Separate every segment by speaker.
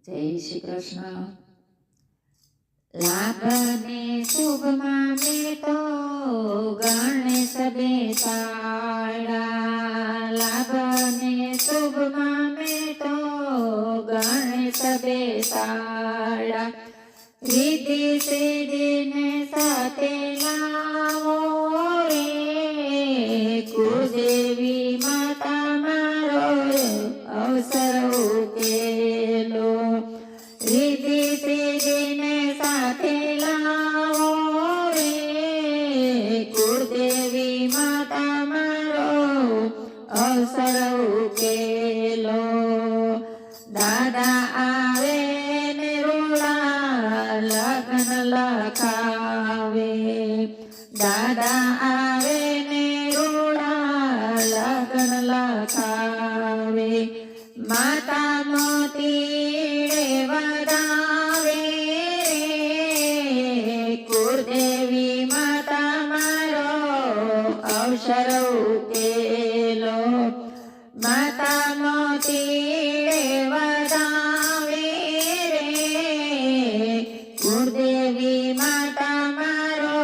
Speaker 1: જય શ્રી કૃષ્ણ. લાભને શુભમાં મેં તો ગણેશ બેસાડ્યા. લાભને શુભમાં મેં તો ગણેશ બેસાડ્યા. રીતિ સિદ્ધિને સાથે લાવો રે કુળદેવી માતા મારો અવસર ઉકેલો. રીતિ સિદ્ધિને સાથે લાવો રે કુળદેવી માતા મારો અવસર ઉકેલો. દાદા આવે ને રૂડા લગ્ન લખાવે. દાદા આવે ને રૂડા લગ્ન લખાવે. માતા મોતી વધાવે કુળદેવી માતા મારો અવસર ઉકેલો. માતા મોતી વધાવે કુળદેવી માતા મારો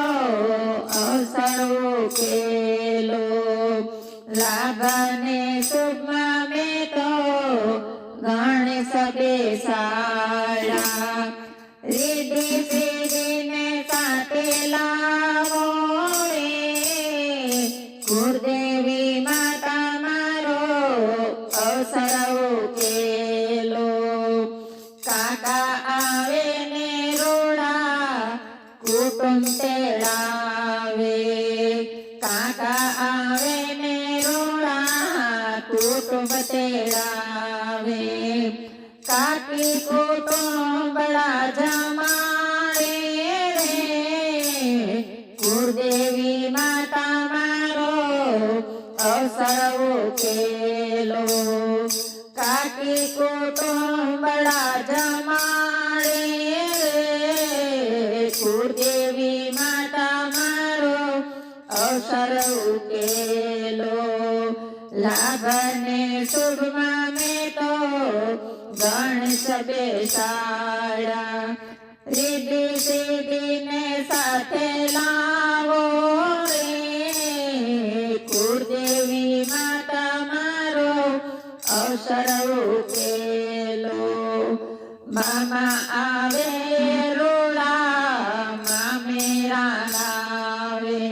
Speaker 1: અવસર ઉકેલો. લાભને શુભમાં મેં તો ગણેશ બેસાડ્યા. રીતિ સિદ્ધિને સાથે લાવો રે કુળદેવી માતા મારો અવસર ઉકેલો. કાકા આવે ને રોડા કુટુંબ તેડાવે. કાકા આવે ને રોડા કુટુંબ તેડાવે. કાકી કુટુંબડા જમાડે રે કુળદેવી માતા મારો અવસર ઉકેલો. કાકી કુટુંબડા જમાડે કુળદેવી માતા મારો અવસર ઉકેલો. લાભને શુભમાં મેં તો ગણેશ બેસાડ્યા. રીતિ સિદ્ધિને સાથે લાવો રે કુળદેવી માતા મારો અવસર ઉકેલો. મામા આવે રોડા મામેરા લાવે.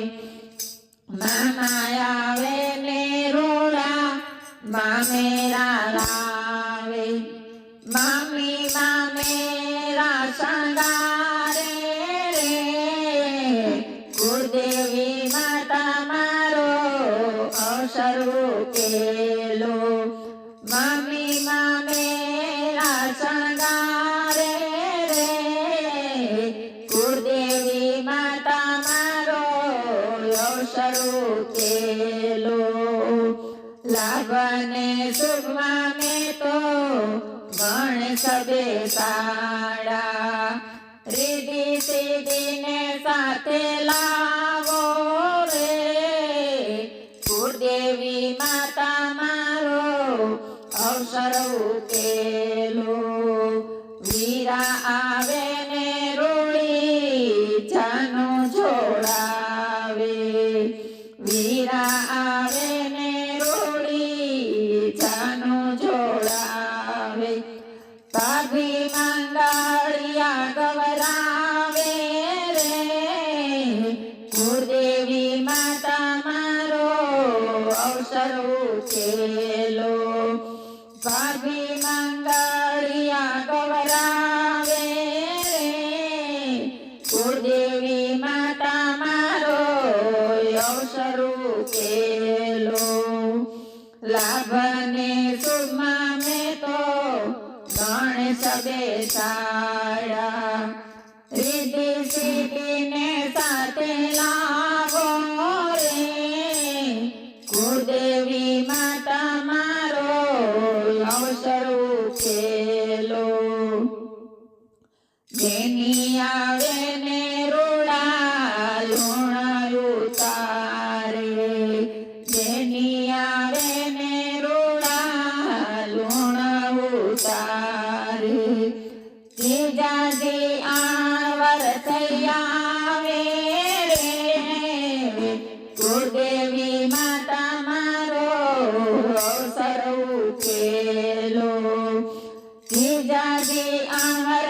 Speaker 1: મામા આવે ને રોડા મામેરા લાવે. મામી મામેરા શણગારે રે કુળદેવી માતા મારો અવસર ઉકેલો. મામી મામેરા શણગારે રે કુળદેવી માતા મારો અવસર ઉકેલો. લાભને શુભમાં મેં તો ગણેશ બેસાડ્યા. રીતિ સિદ્ધિને સાથે લાવો રે કુળદેવી માતા મારો અવસર ઉકેલો. વીરા આવે ને રોળી જાનો જોડાવે. વીરા આવે ને રોળી જાનો જોડાવે. ભાભી મંગળિયા ગવરાવે રે કુળદેવી માતા મારો અવસર ઉકેલો. ભાભી મંગળિયા ગવરાવે રે કુળદેવી માતા મારો અવસર ઉકેલો. લાભને શુભમાં મેં તો ગણેશ બેસાડ્યા. રીતિ સિદ્ધિને સાથે લાવો રે કુળદેવી માતા મારો અવસર ઉકેલો. જેની આવે ને રોડા લુણ ઉતારે. જેની આવે ને રોડા લુણ ઉતારે. જીજાજી અમર